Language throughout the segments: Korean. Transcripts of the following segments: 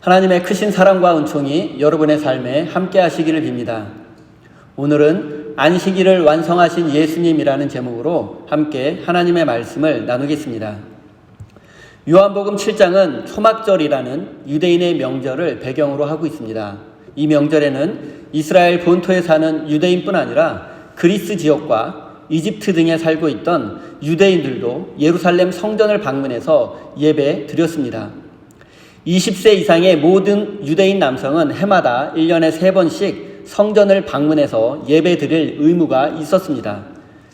하나님의 크신 사랑과 은총이 여러분의 삶에 함께 하시기를 빕니다. 오늘은 안식일을 완성하신 예수님이라는 제목으로 함께 하나님의 말씀을 나누겠습니다. 요한복음 7장은 초막절이라는 유대인의 명절을 배경으로 하고 있습니다. 이 명절에는 이스라엘 본토에 사는 유대인뿐 아니라 그리스 지역과 이집트 등에 살고 있던 유대인들도 예루살렘 성전을 방문해서 예배 드렸습니다. 20세 이상의 모든 유대인 남성은 해마다 1년에 3번씩 성전을 방문해서 예배 드릴 의무가 있었습니다.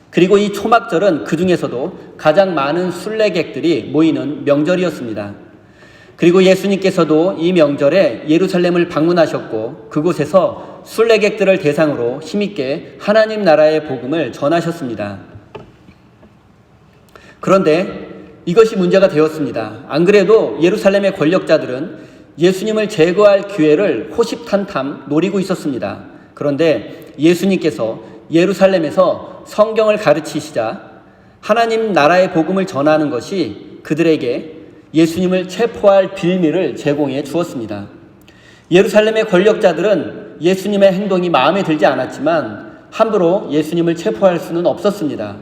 그리고 이 초막절은 그 중에서도 가장 많은 순례객들이 모이는 명절이었습니다. 그리고 예수님께서도 이 명절에 예루살렘을 방문하셨고 그곳에서 순례객들을 대상으로 힘있게 하나님 나라의 복음을 전하셨습니다. 그런데 이것이 문제가 되었습니다. 안 그래도 예루살렘의 권력자들은 예수님을 제거할 기회를 호시탐탐 노리고 있었습니다. 그런데 예수님께서 예루살렘에서 성경을 가르치시자 하나님 나라의 복음을 전하는 것이 그들에게 예수님을 체포할 빌미를 제공해 주었습니다. 예루살렘의 권력자들은 예수님의 행동이 마음에 들지 않았지만 함부로 예수님을 체포할 수는 없었습니다.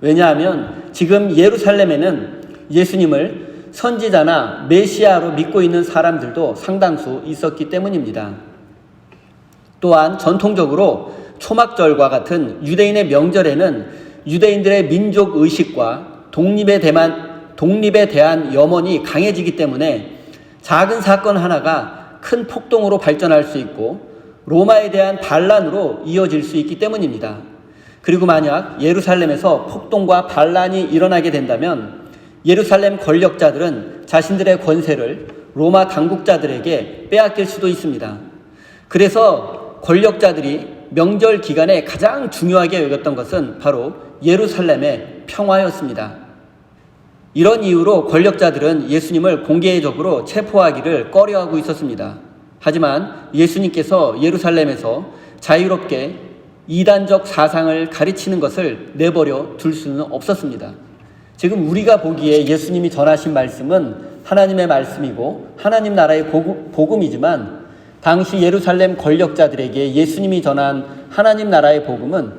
왜냐하면 지금 예루살렘에는 예수님을 선지자나 메시아로 믿고 있는 사람들도 상당수 있었기 때문입니다. 또한 전통적으로 초막절과 같은 유대인의 명절에는 유대인들의 민족 의식과 독립에 대한 염원이 강해지기 때문에 작은 사건 하나가 큰 폭동으로 발전할 수 있고 로마에 대한 반란으로 이어질 수 있기 때문입니다. 그리고 만약 예루살렘에서 폭동과 반란이 일어나게 된다면 예루살렘 권력자들은 자신들의 권세를 로마 당국자들에게 빼앗길 수도 있습니다. 그래서 권력자들이 명절 기간에 가장 중요하게 여겼던 것은 바로 예루살렘의 평화였습니다. 이런 이유로 권력자들은 예수님을 공개적으로 체포하기를 꺼려하고 있었습니다. 하지만 예수님께서 예루살렘에서 자유롭게 이단적 사상을 가르치는 것을 내버려 둘 수는 없었습니다. 지금 우리가 보기에 예수님이 전하신 말씀은 하나님의 말씀이고 하나님 나라의 복음이지만 당시 예루살렘 권력자들에게 예수님이 전한 하나님 나라의 복음은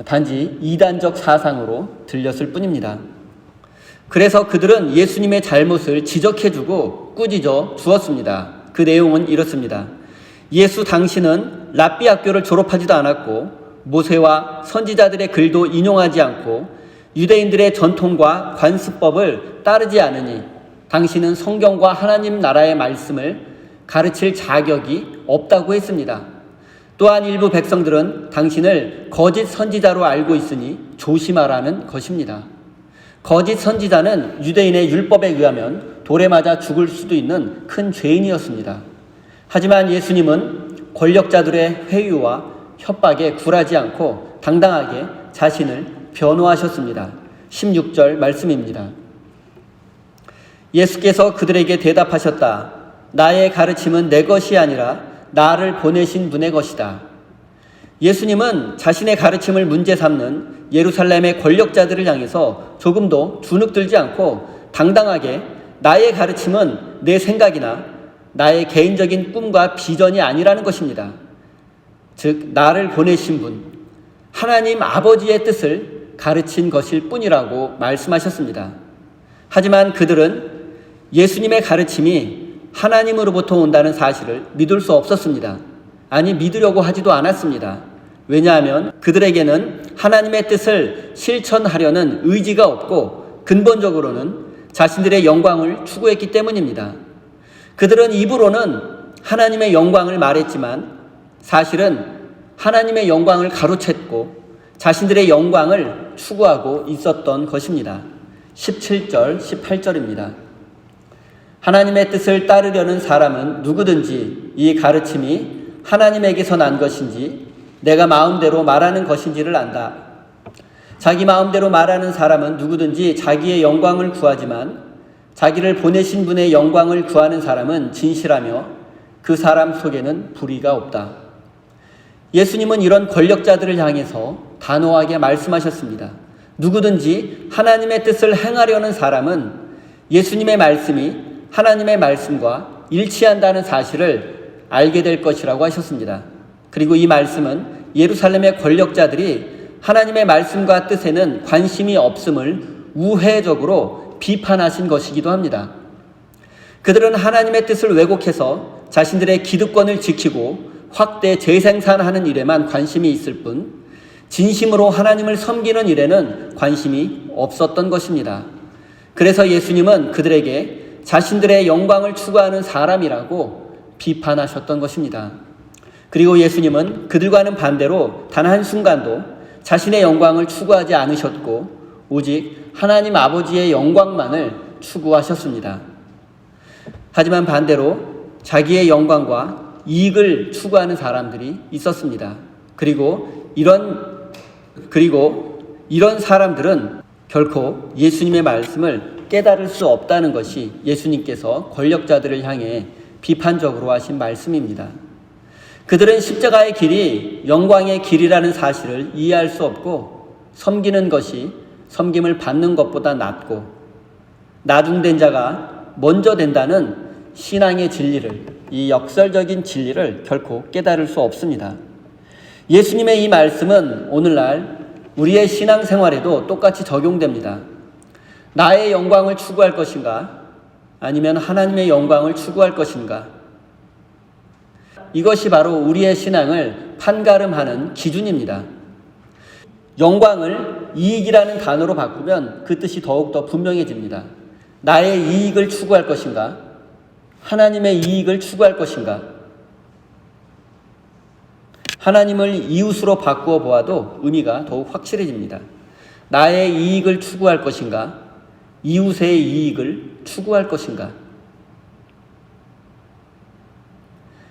단지 이단적 사상으로 들렸을 뿐입니다. 그래서 그들은 예수님의 잘못을 지적해주고 꾸짖어 주었습니다. 그 내용은 이렇습니다. 예수 당신은 랍비 학교를 졸업하지도 않았고 모세와 선지자들의 글도 인용하지 않고 유대인들의 전통과 관습법을 따르지 않으니 당신은 성경과 하나님 나라의 말씀을 가르칠 자격이 없다고 했습니다. 또한 일부 백성들은 당신을 거짓 선지자로 알고 있으니 조심하라는 것입니다. 거짓 선지자는 유대인의 율법에 의하면 돌에 맞아 죽을 수도 있는 큰 죄인이었습니다. 하지만 예수님은 권력자들의 회유와 협박에 굴하지 않고 당당하게 자신을 변호하셨습니다. 16절 말씀입니다. 예수께서 그들에게 대답하셨다. 나의 가르침은 내 것이 아니라 나를 보내신 분의 것이다. 예수님은 자신의 가르침을 문제 삼는 예루살렘의 권력자들을 향해서 조금도 주눅들지 않고 당당하게 나의 가르침은 내 생각이나 나의 개인적인 꿈과 비전이 아니라는 것입니다. 즉 나를 보내신 분, 하나님 아버지의 뜻을 가르친 것일 뿐이라고 말씀하셨습니다. 하지만 그들은 예수님의 가르침이 하나님으로부터 온다는 사실을 믿을 수 없었습니다. 아니 믿으려고 하지도 않았습니다. 왜냐하면 그들에게는 하나님의 뜻을 실천하려는 의지가 없고 근본적으로는 자신들의 영광을 추구했기 때문입니다. 그들은 입으로는 하나님의 영광을 말했지만 사실은 하나님의 영광을 가로챘고 자신들의 영광을 추구하고 있었던 것입니다. 17절, 18절입니다. 하나님의 뜻을 따르려는 사람은 누구든지 이 가르침이 하나님에게서 난 것인지 내가 마음대로 말하는 것인지를 안다. 자기 마음대로 말하는 사람은 누구든지 자기의 영광을 구하지만 자기를 보내신 분의 영광을 구하는 사람은 진실하며 그 사람 속에는 불의가 없다. 예수님은 이런 권력자들을 향해서 단호하게 말씀하셨습니다. 누구든지 하나님의 뜻을 행하려는 사람은 예수님의 말씀이 하나님의 말씀과 일치한다는 사실을 알게 될 것이라고 하셨습니다. 그리고 이 말씀은 예루살렘의 권력자들이 하나님의 말씀과 뜻에는 관심이 없음을 우회적으로 비판하신 것이기도 합니다. 그들은 하나님의 뜻을 왜곡해서 자신들의 기득권을 지키고 확대 재생산하는 일에만 관심이 있을 뿐 진심으로 하나님을 섬기는 일에는 관심이 없었던 것입니다. 그래서 예수님은 그들에게 자신들의 영광을 추구하는 사람이라고 비판하셨던 것입니다. 그리고 예수님은 그들과는 반대로 단 한순간도 자신의 영광을 추구하지 않으셨고 오직 하나님 아버지의 영광만을 추구하셨습니다. 하지만 반대로 자기의 영광과 이익을 추구하는 사람들이 있었습니다. 그리고 이런 사람들은 결코 예수님의 말씀을 깨달을 수 없다는 것이 예수님께서 권력자들을 향해 비판적으로 하신 말씀입니다. 그들은 십자가의 길이 영광의 길이라는 사실을 이해할 수 없고 섬기는 것이 섬김을 받는 것보다 낫고 나중된 자가 먼저 된다는 신앙의 진리를, 이 역설적인 진리를 결코 깨달을 수 없습니다. 예수님의 이 말씀은 오늘날 우리의 신앙생활에도 똑같이 적용됩니다. 나의 영광을 추구할 것인가? 아니면 하나님의 영광을 추구할 것인가? 이것이 바로 우리의 신앙을 판가름하는 기준입니다. 영광을 이익이라는 단어로 바꾸면 그 뜻이 더욱더 분명해집니다. 나의 이익을 추구할 것인가? 하나님의 이익을 추구할 것인가? 하나님을 이웃으로 바꾸어 보아도 의미가 더욱 확실해집니다. 나의 이익을 추구할 것인가? 이웃의 이익을 추구할 것인가?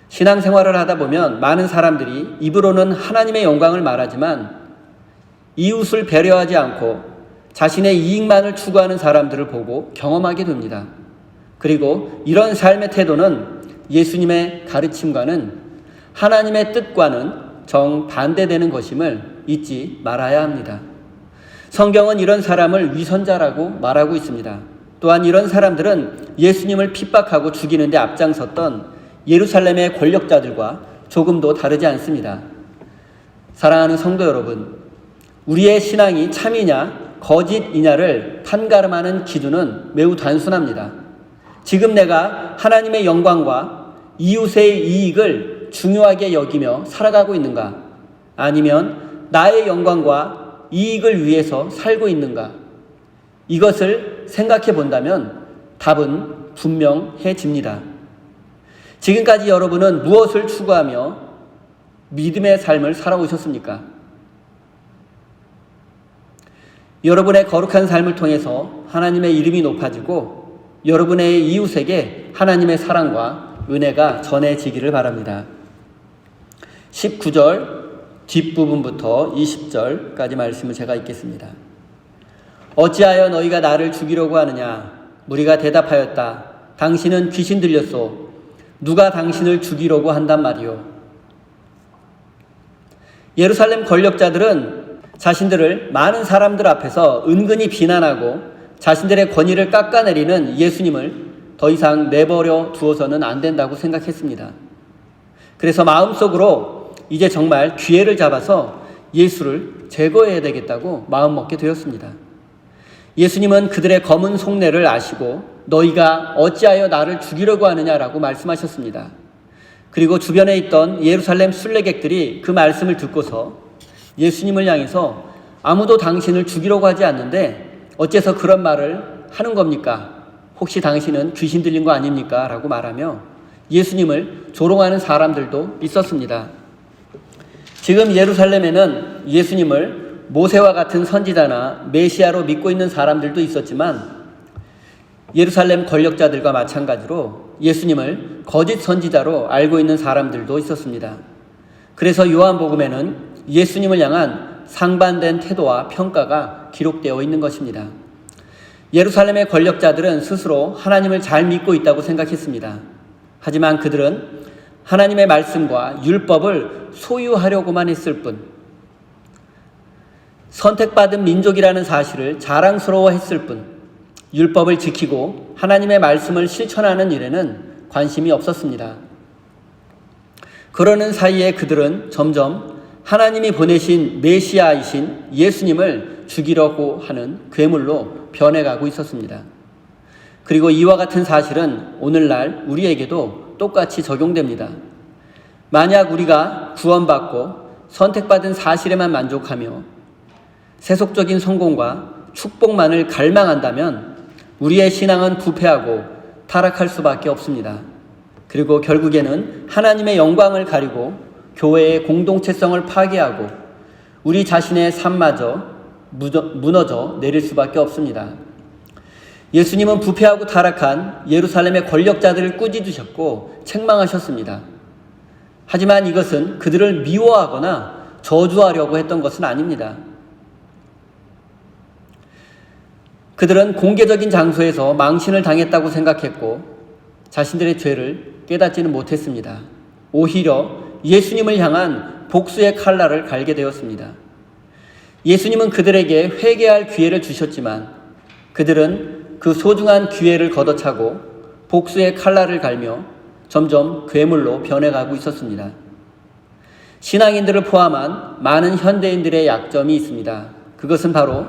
신앙생활을 하다 보면 많은 사람들이 입으로는 하나님의 영광을 말하지만 이웃을 배려하지 않고 자신의 이익만을 추구하는 사람들을 보고 경험하게 됩니다. 그리고 이런 삶의 태도는 예수님의 가르침과는 하나님의 뜻과는 정반대되는 것임을 잊지 말아야 합니다. 성경은 이런 사람을 위선자라고 말하고 있습니다. 또한 이런 사람들은 예수님을 핍박하고 죽이는 데 앞장섰던 예루살렘의 권력자들과 조금도 다르지 않습니다. 사랑하는 성도 여러분, 우리의 신앙이 참이냐 거짓이냐를 판가름하는 기준은 매우 단순합니다. 지금 내가 하나님의 영광과 이웃의 이익을 중요하게 여기며 살아가고 있는가? 아니면 나의 영광과 이익을 위해서 살고 있는가? 이것을 생각해 본다면 답은 분명해집니다. 지금까지 여러분은 무엇을 추구하며 믿음의 삶을 살아오셨습니까? 여러분의 거룩한 삶을 통해서 하나님의 이름이 높아지고 여러분의 이웃에게 하나님의 사랑과 은혜가 전해지기를 바랍니다. 19절 뒷부분부터 20절까지 말씀을 제가 읽겠습니다. 어찌하여 너희가 나를 죽이려고 하느냐? 무리가 대답하였다. 당신은 귀신 들렸소. 누가 당신을 죽이려고 한단 말이오. 예루살렘 권력자들은 자신들을 많은 사람들 앞에서 은근히 비난하고 자신들의 권위를 깎아내리는 예수님을 더 이상 내버려 두어서는 안 된다고 생각했습니다. 그래서 마음속으로 이제 정말 기회를 잡아서 예수를 제거해야 되겠다고 마음먹게 되었습니다. 예수님은 그들의 검은 속내를 아시고 너희가 어찌하여 나를 죽이려고 하느냐라고 말씀하셨습니다. 그리고 주변에 있던 예루살렘 순례객들이 그 말씀을 듣고서 예수님을 향해서 아무도 당신을 죽이려고 하지 않는데 어째서 그런 말을 하는 겁니까? 혹시 당신은 귀신 들린 거 아닙니까? 라고 말하며 예수님을 조롱하는 사람들도 있었습니다. 지금 예루살렘에는 예수님을 모세와 같은 선지자나 메시아로 믿고 있는 사람들도 있었지만 예루살렘 권력자들과 마찬가지로 예수님을 거짓 선지자로 알고 있는 사람들도 있었습니다. 그래서 요한복음에는 예수님을 향한 상반된 태도와 평가가 기록되어 있는 것입니다. 예루살렘의 권력자들은 스스로 하나님을 잘 믿고 있다고 생각했습니다. 하지만 그들은 하나님의 말씀과 율법을 소유하려고만 했을 뿐, 선택받은 민족이라는 사실을 자랑스러워했을 뿐, 율법을 지키고 하나님의 말씀을 실천하는 일에는 관심이 없었습니다. 그러는 사이에 그들은 점점 하나님이 보내신 메시아이신 예수님을 죽이려고 하는 괴물로 변해가고 있었습니다. 그리고 이와 같은 사실은 오늘날 우리에게도 똑같이 적용됩니다. 만약 우리가 구원받고 선택받은 사실에만 만족하며 세속적인 성공과 축복만을 갈망한다면 우리의 신앙은 부패하고 타락할 수밖에 없습니다. 그리고 결국에는 하나님의 영광을 가리고 교회의 공동체성을 파괴하고 우리 자신의 삶마저 무너져 내릴 수밖에 없습니다. 예수님은 부패하고 타락한 예루살렘의 권력자들을 꾸짖으셨고 책망하셨습니다. 하지만 이것은 그들을 미워하거나 저주하려고 했던 것은 아닙니다. 그들은 공개적인 장소에서 망신을 당했다고 생각했고 자신들의 죄를 깨닫지는 못했습니다. 오히려 예수님을 향한 복수의 칼날을 갈게 되었습니다. 예수님은 그들에게 회개할 기회를 주셨지만 그들은 그 소중한 기회를 걷어차고 복수의 칼날을 갈며 점점 괴물로 변해가고 있었습니다. 신앙인들을 포함한 많은 현대인들의 약점이 있습니다. 그것은 바로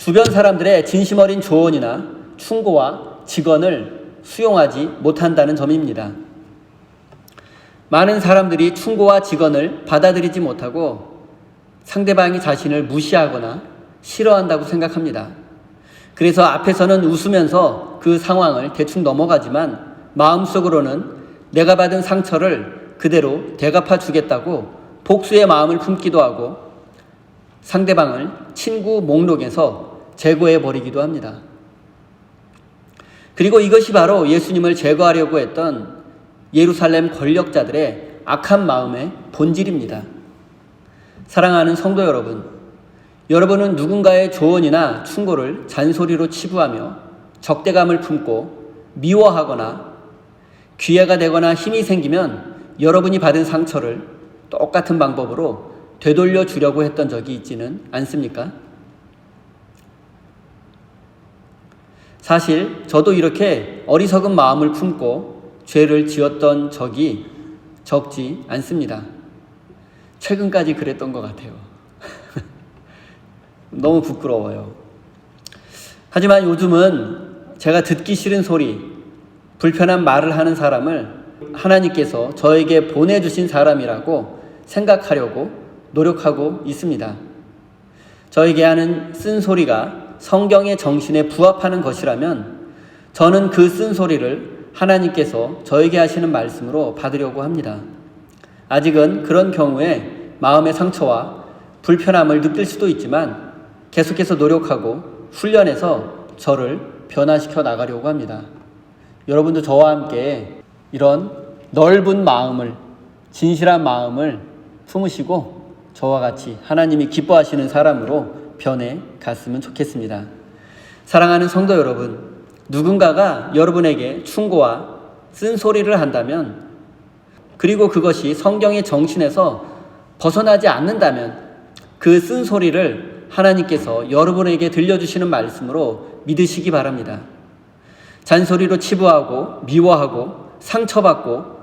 주변 사람들의 진심 어린 조언이나 충고와 직언을 수용하지 못한다는 점입니다. 많은 사람들이 충고와 직언을 받아들이지 못하고 상대방이 자신을 무시하거나 싫어한다고 생각합니다. 그래서 앞에서는 웃으면서 그 상황을 대충 넘어가지만 마음속으로는 내가 받은 상처를 그대로 되갚아 주겠다고 복수의 마음을 품기도 하고 상대방을 친구 목록에서 제거해 버리기도 합니다. 그리고 이것이 바로 예수님을 제거하려고 했던 예루살렘 권력자들의 악한 마음의 본질입니다. 사랑하는 성도 여러분, 여러분은 누군가의 조언이나 충고를 잔소리로 치부하며 적대감을 품고 미워하거나 기회가 되거나 힘이 생기면 여러분이 받은 상처를 똑같은 방법으로 되돌려 주려고 했던 적이 있지는 않습니까? 사실 저도 이렇게 어리석은 마음을 품고 죄를 지었던 적이 적지 않습니다. 최근까지 그랬던 것 같아요. 너무 부끄러워요. 하지만 요즘은 제가 듣기 싫은 소리, 불편한 말을 하는 사람을 하나님께서 저에게 보내주신 사람이라고 생각하려고 노력하고 있습니다. 저에게 하는 쓴소리가 성경의 정신에 부합하는 것이라면 저는 그 쓴소리를 하나님께서 저에게 하시는 말씀으로 받으려고 합니다. 아직은 그런 경우에 마음의 상처와 불편함을 느낄 수도 있지만 계속해서 노력하고 훈련해서 저를 변화시켜 나가려고 합니다. 여러분도 저와 함께 이런 넓은 마음을, 진실한 마음을 품으시고 저와 같이 하나님이 기뻐하시는 사람으로 변해 갔으면 좋겠습니다. 사랑하는 성도 여러분, 누군가가 여러분에게 충고와 쓴소리를 한다면, 그리고 그것이 성경의 정신에서 벗어나지 않는다면 그 쓴소리를 하나님께서 여러분에게 들려주시는 말씀으로 믿으시기 바랍니다. 잔소리로 치부하고 미워하고 상처받고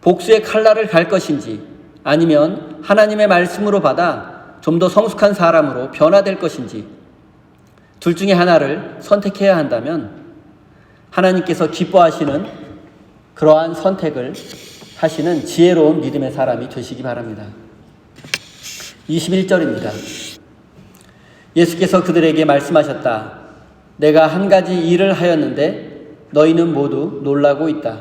복수의 칼날을 갈 것인지, 아니면 하나님의 말씀으로 받아 좀 더 성숙한 사람으로 변화될 것인지, 둘 중에 하나를 선택해야 한다면 하나님께서 기뻐하시는 그러한 선택을 하시는 지혜로운 믿음의 사람이 되시기 바랍니다. 21절입니다. 예수께서 그들에게 말씀하셨다. 내가 한 가지 일을 하였는데 너희는 모두 놀라고 있다.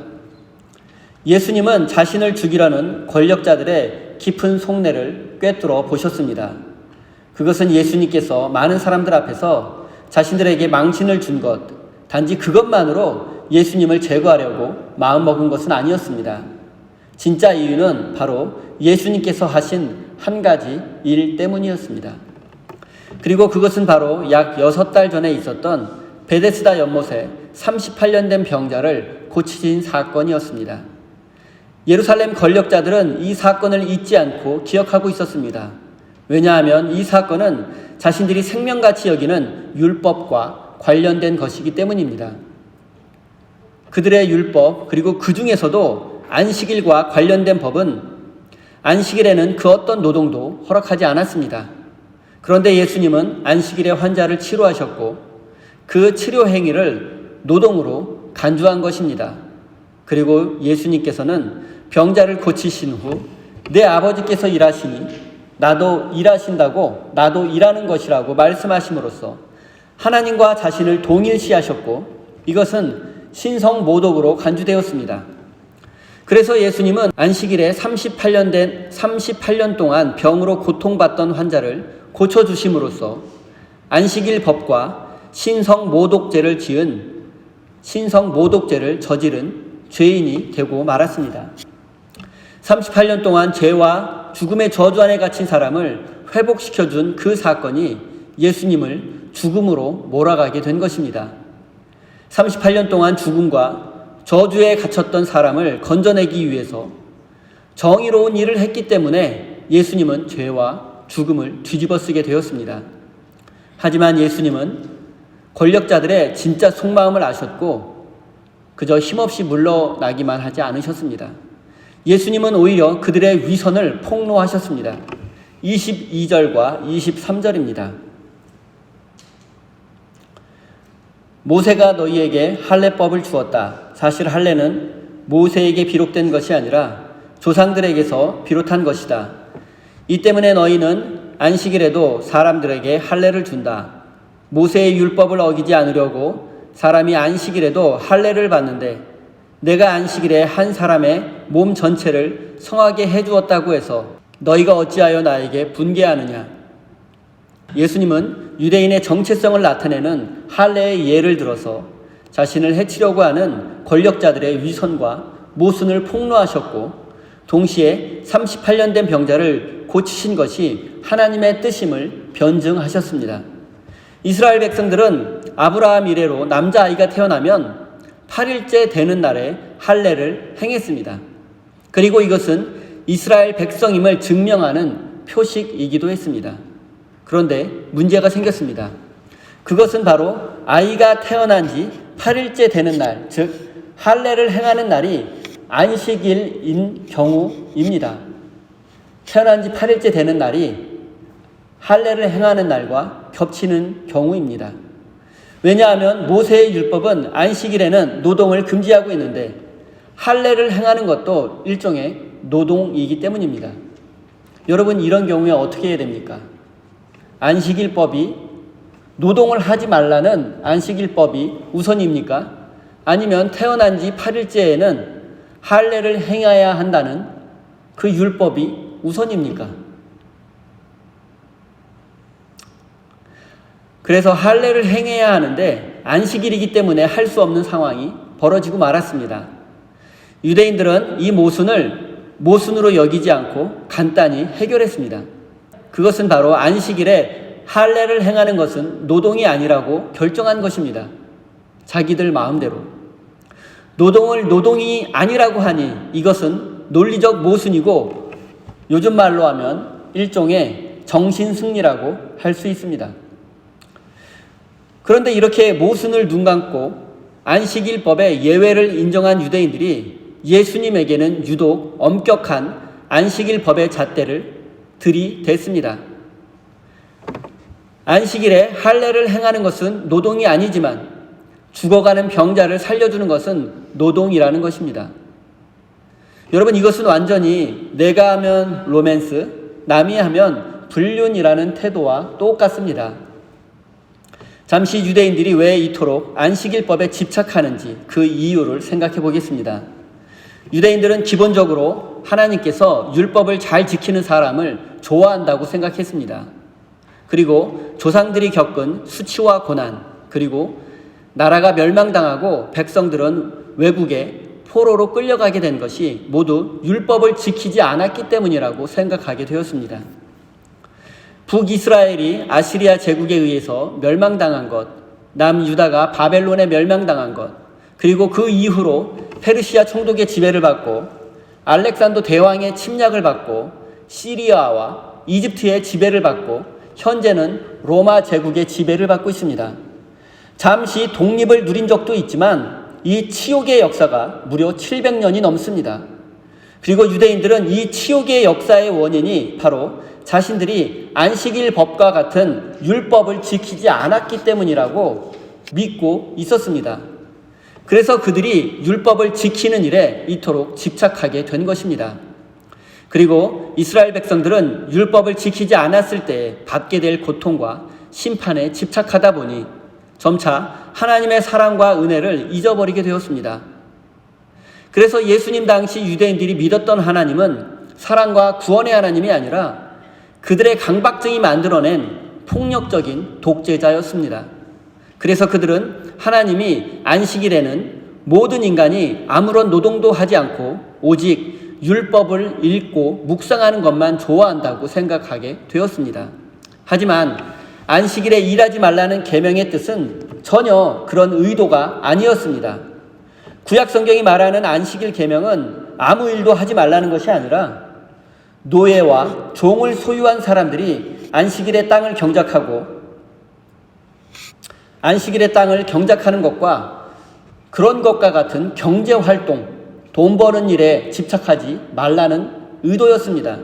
예수님은 자신을 죽이려는 권력자들의 깊은 속내를 꿰뚫어 보셨습니다. 그것은 예수님께서 많은 사람들 앞에서 자신들에게 망신을 준 것, 단지 그것만으로 예수님을 제거하려고 마음먹은 것은 아니었습니다. 진짜 이유는 바로 예수님께서 하신 한 가지 일 때문이었습니다. 그리고 그것은 바로 약 6달 전에 있었던 베데스다 연못에 38년 된 병자를 고치신 사건이었습니다. 예루살렘 권력자들은 이 사건을 잊지 않고 기억하고 있었습니다. 왜냐하면 이 사건은 자신들이 생명같이 여기는 율법과 관련된 것이기 때문입니다. 그들의 율법, 그리고 그 중에서도 안식일과 관련된 법은 안식일에는 그 어떤 노동도 허락하지 않았습니다. 그런데 예수님은 안식일에 환자를 치료하셨고 그 치료 행위를 노동으로 간주한 것입니다. 그리고 예수님께서는 병자를 고치신 후 내 아버지께서 일하시니 나도 일하신다고 나도 일하는 것이라고 말씀하심으로써 하나님과 자신을 동일시하셨고 이것은 신성모독으로 간주되었습니다. 그래서 예수님은 안식일에 38년 동안 병으로 고통받던 환자를 고쳐주심으로써 안식일 법과 신성모독죄를 저지른 죄인이 되고 말았습니다. 38년 동안 죄와 죽음의 저주 안에 갇힌 사람을 회복시켜준 그 사건이 예수님을 죽음으로 몰아가게 된 것입니다. 38년 동안 죽음과 저주에 갇혔던 사람을 건져내기 위해서 정의로운 일을 했기 때문에 예수님은 죄와 죽음을 뒤집어 쓰게 되었습니다. 하지만 예수님은 권력자들의 진짜 속마음을 아셨고 그저 힘없이 물러나기만 하지 않으셨습니다. 예수님은 오히려 그들의 위선을 폭로하셨습니다. 22절과 23절입니다. 모세가 너희에게 할례법을 주었다. 사실 할례는 모세에게 비록된 것이 아니라 조상들에게서 비롯한 것이다. 이 때문에 너희는 안식일에도 사람들에게 할례를 준다. 모세의 율법을 어기지 않으려고 사람이 안식일에도 할례를 받는데 내가 안식일에 한 사람의 몸 전체를 성하게 해주었다고 해서 너희가 어찌하여 나에게 분개하느냐. 예수님은 유대인의 정체성을 나타내는 할례의 예를 들어서 자신을 해치려고 하는 권력자들의 위선과 모순을 폭로하셨고 동시에 38년 된 병자를 고치신 것이 하나님의 뜻임을 변증하셨습니다. 이스라엘 백성들은 아브라함 이래로 남자아이가 태어나면 8일째 되는 날에 할례를 행했습니다. 그리고 이것은 이스라엘 백성임을 증명하는 표식이기도 했습니다. 그런데 문제가 생겼습니다. 그것은 바로 아이가 태어난 지 8일째 되는 날, 즉 할례를 행하는 날이 안식일인 경우입니다. 태어난 지 8일째 되는 날이 할례를 행하는 날과 겹치는 경우입니다. 왜냐하면 모세의 율법은 안식일에는 노동을 금지하고 있는데 할례를 행하는 것도 일종의 노동이기 때문입니다. 여러분, 이런 경우에 어떻게 해야 됩니까? 안식일법이 노동을 하지 말라는 안식일법이 우선입니까? 아니면 태어난 지 8일째에는 할례를 행해야 한다는 그 율법이 우선입니까? 그래서 할례를 행해야 하는데 안식일이기 때문에 할 수 없는 상황이 벌어지고 말았습니다. 유대인들은 이 모순으로 여기지 않고 간단히 해결했습니다. 그것은 바로 안식일에 할례를 행하는 것은 노동이 아니라고 결정한 것입니다. 자기들 마음대로. 노동을 노동이 아니라고 하니 이것은 논리적 모순이고 요즘 말로 하면 일종의 정신승리라고 할 수 있습니다. 그런데 이렇게 모순을 눈 감고 안식일법의 예외를 인정한 유대인들이 예수님에게는 유독 엄격한 안식일법의 잣대를 들이댔습니다. 안식일에 할례를 행하는 것은 노동이 아니지만 죽어가는 병자를 살려주는 것은 노동이라는 것입니다. 여러분, 이것은 완전히 내가 하면 로맨스, 남이 하면 불륜이라는 태도와 똑같습니다. 잠시 유대인들이 왜 이토록 안식일법에 집착하는지 그 이유를 생각해 보겠습니다. 유대인들은 기본적으로 하나님께서 율법을 잘 지키는 사람을 좋아한다고 생각했습니다. 그리고 조상들이 겪은 수치와 고난, 그리고 나라가 멸망당하고 백성들은 외국에 포로로 끌려가게 된 것이 모두 율법을 지키지 않았기 때문이라고 생각하게 되었습니다. 북이스라엘이 아시리아 제국에 의해서 멸망당한 것, 남유다가 바벨론에 멸망당한 것, 그리고 그 이후로 페르시아 총독의 지배를 받고 알렉산더 대왕의 침략을 받고 시리아와 이집트의 지배를 받고 현재는 로마 제국의 지배를 받고 있습니다. 잠시 독립을 누린 적도 있지만 이 치욕의 역사가 무려 700년이 넘습니다. 그리고 유대인들은 이 치욕의 역사의 원인이 바로 자신들이 안식일 법과 같은 율법을 지키지 않았기 때문이라고 믿고 있었습니다. 그래서 그들이 율법을 지키는 일에 이토록 집착하게 된 것입니다. 그리고 이스라엘 백성들은 율법을 지키지 않았을 때 받게 될 고통과 심판에 집착하다 보니 점차 하나님의 사랑과 은혜를 잊어버리게 되었습니다. 그래서 예수님 당시 유대인들이 믿었던 하나님은 사랑과 구원의 하나님이 아니라 그들의 강박증이 만들어낸 폭력적인 독재자였습니다. 그래서 그들은 하나님이 안식일에는 모든 인간이 아무런 노동도 하지 않고 오직 율법을 읽고 묵상하는 것만 좋아한다고 생각하게 되었습니다. 하지만 안식일에 일하지 말라는 계명의 뜻은 전혀 그런 의도가 아니었습니다. 구약 성경이 말하는 안식일 계명은 아무 일도 하지 말라는 것이 아니라 노예와 종을 소유한 사람들이 안식일의 땅을 경작하는 것과 그런 것과 같은 경제활동, 돈 버는 일에 집착하지 말라는 의도였습니다.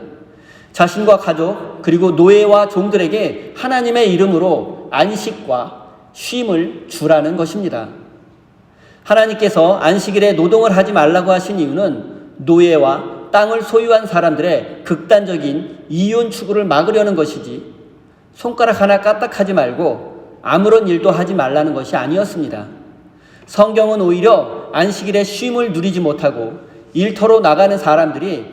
자신과 가족 그리고 노예와 종들에게 하나님의 이름으로 안식과 쉼을 주라는 것입니다. 하나님께서 안식일에 노동을 하지 말라고 하신 이유는 노예와 땅을 소유한 사람들의 극단적인 이윤 추구를 막으려는 것이지 손가락 하나 까딱하지 말고 아무런 일도 하지 말라는 것이 아니었습니다. 성경은 오히려 안식일에 쉼을 누리지 못하고 일터로 나가는 사람들이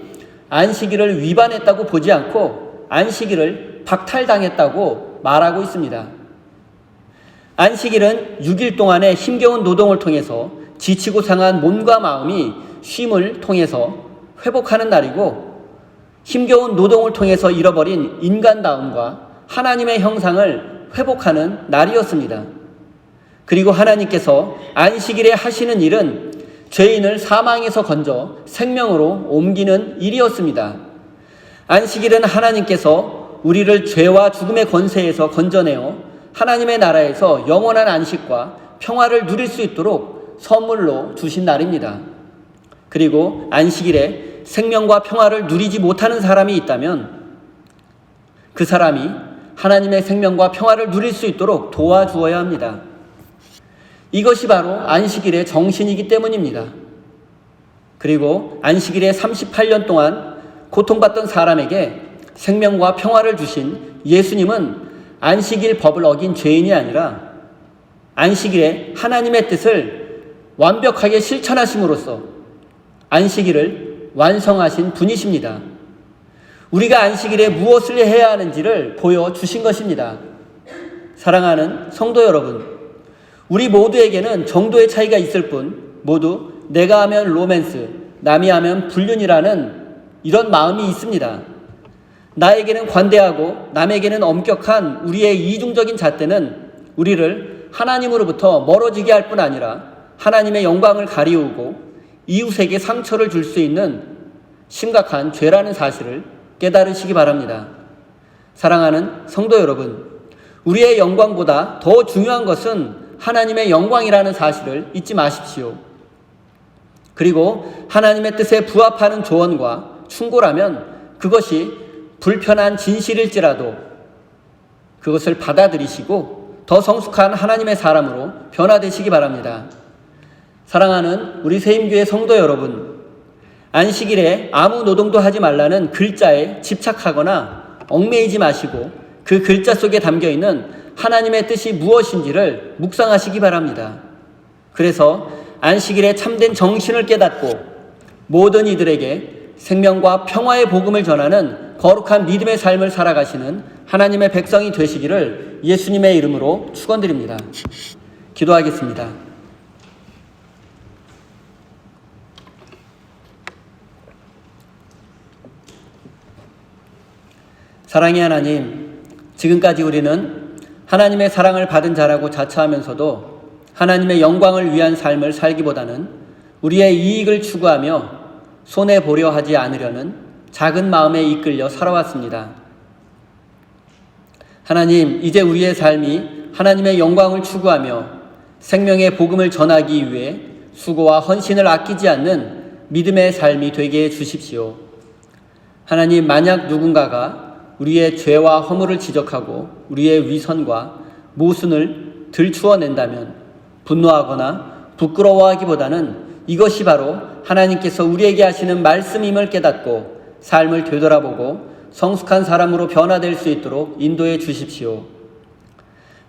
안식일을 위반했다고 보지 않고 안식일을 박탈당했다고 말하고 있습니다. 안식일은 6일 동안의 힘겨운 노동을 통해서 지치고 상한 몸과 마음이 쉼을 통해서 회복하는 날이고 힘겨운 노동을 통해서 잃어버린 인간다움과 하나님의 형상을 회복하는 날이었습니다. 그리고 하나님께서 안식일에 하시는 일은 죄인을 사망에서 건져 생명으로 옮기는 일이었습니다. 안식일은 하나님께서 우리를 죄와 죽음의 권세에서 건져내어 하나님의 나라에서 영원한 안식과 평화를 누릴 수 있도록 선물로 주신 날입니다. 그리고 안식일에 생명과 평화를 누리지 못하는 사람이 있다면 그 사람이 하나님의 생명과 평화를 누릴 수 있도록 도와주어야 합니다. 이것이 바로 안식일의 정신이기 때문입니다. 그리고 안식일에 38년 동안 고통받던 사람에게 생명과 평화를 주신 예수님은 안식일 법을 어긴 죄인이 아니라 안식일에 하나님의 뜻을 완벽하게 실천하심으로써 안식일을 완성하신 분이십니다. 우리가 안식일에 무엇을 해야 하는지를 보여주신 것입니다. 사랑하는 성도 여러분, 우리 모두에게는 정도의 차이가 있을 뿐 모두 내가 하면 로맨스, 남이 하면 불륜이라는 이런 마음이 있습니다. 나에게는 관대하고 남에게는 엄격한 우리의 이중적인 잣대는 우리를 하나님으로부터 멀어지게 할 뿐 아니라 하나님의 영광을 가리우고 이웃에게 상처를 줄 수 있는 심각한 죄라는 사실을 깨달으시기 바랍니다. 사랑하는 성도 여러분, 우리의 영광보다 더 중요한 것은 하나님의 영광이라는 사실을 잊지 마십시오. 그리고 하나님의 뜻에 부합하는 조언과 충고라면 그것이 불편한 진실일지라도 그것을 받아들이시고 더 성숙한 하나님의 사람으로 변화되시기 바랍니다. 사랑하는 우리 세임교회 성도 여러분, 안식일에 아무 노동도 하지 말라는 글자에 집착하거나 얽매이지 마시고 그 글자 속에 담겨있는 하나님의 뜻이 무엇인지를 묵상하시기 바랍니다. 그래서 안식일에 참된 정신을 깨닫고 모든 이들에게 생명과 평화의 복음을 전하는 거룩한 믿음의 삶을 살아가시는 하나님의 백성이 되시기를 예수님의 이름으로 축원드립니다. 기도하겠습니다. 사랑의 하나님, 지금까지 우리는 하나님의 사랑을 받은 자라고 자처하면서도 하나님의 영광을 위한 삶을 살기보다는 우리의 이익을 추구하며 손해보려 하지 않으려는 작은 마음에 이끌려 살아왔습니다. 하나님, 이제 우리의 삶이 하나님의 영광을 추구하며 생명의 복음을 전하기 위해 수고와 헌신을 아끼지 않는 믿음의 삶이 되게 해 주십시오. 하나님, 만약 누군가가 우리의 죄와 허물을 지적하고 우리의 위선과 모순을 들추어낸다면 분노하거나 부끄러워하기보다는 이것이 바로 하나님께서 우리에게 하시는 말씀임을 깨닫고 삶을 되돌아보고 성숙한 사람으로 변화될 수 있도록 인도해 주십시오.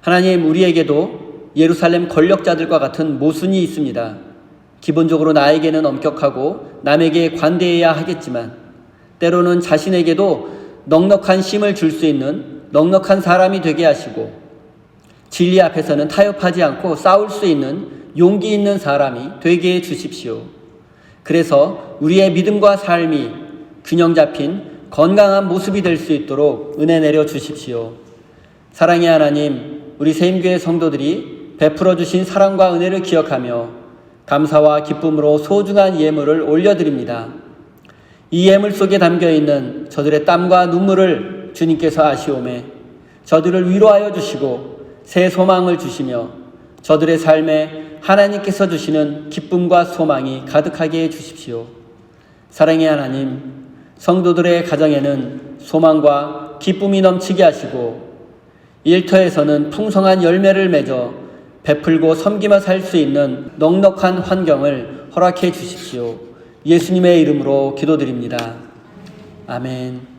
하나님, 우리에게도 예루살렘 권력자들과 같은 모순이 있습니다. 기본적으로 나에게는 엄격하고 남에게 관대해야 하겠지만 때로는 자신에게도 넉넉한 쉼을 줄 수 있는 넉넉한 사람이 되게 하시고 진리 앞에서는 타협하지 않고 싸울 수 있는 용기 있는 사람이 되게 해 주십시오. 그래서 우리의 믿음과 삶이 균형 잡힌 건강한 모습이 될 수 있도록 은혜 내려 주십시오. 사랑의 하나님, 우리 세임교회 성도들이 베풀어 주신 사랑과 은혜를 기억하며 감사와 기쁨으로 소중한 예물을 올려드립니다. 이 예물 속에 담겨있는 저들의 땀과 눈물을 주님께서 아시오매 저들을 위로하여 주시고 새 소망을 주시며 저들의 삶에 하나님께서 주시는 기쁨과 소망이 가득하게 해주십시오. 사랑의 하나님, 성도들의 가정에는 소망과 기쁨이 넘치게 하시고 일터에서는 풍성한 열매를 맺어 베풀고 섬기며 살 수 있는 넉넉한 환경을 허락해 주십시오. 예수님의 이름으로 기도드립니다. 아멘.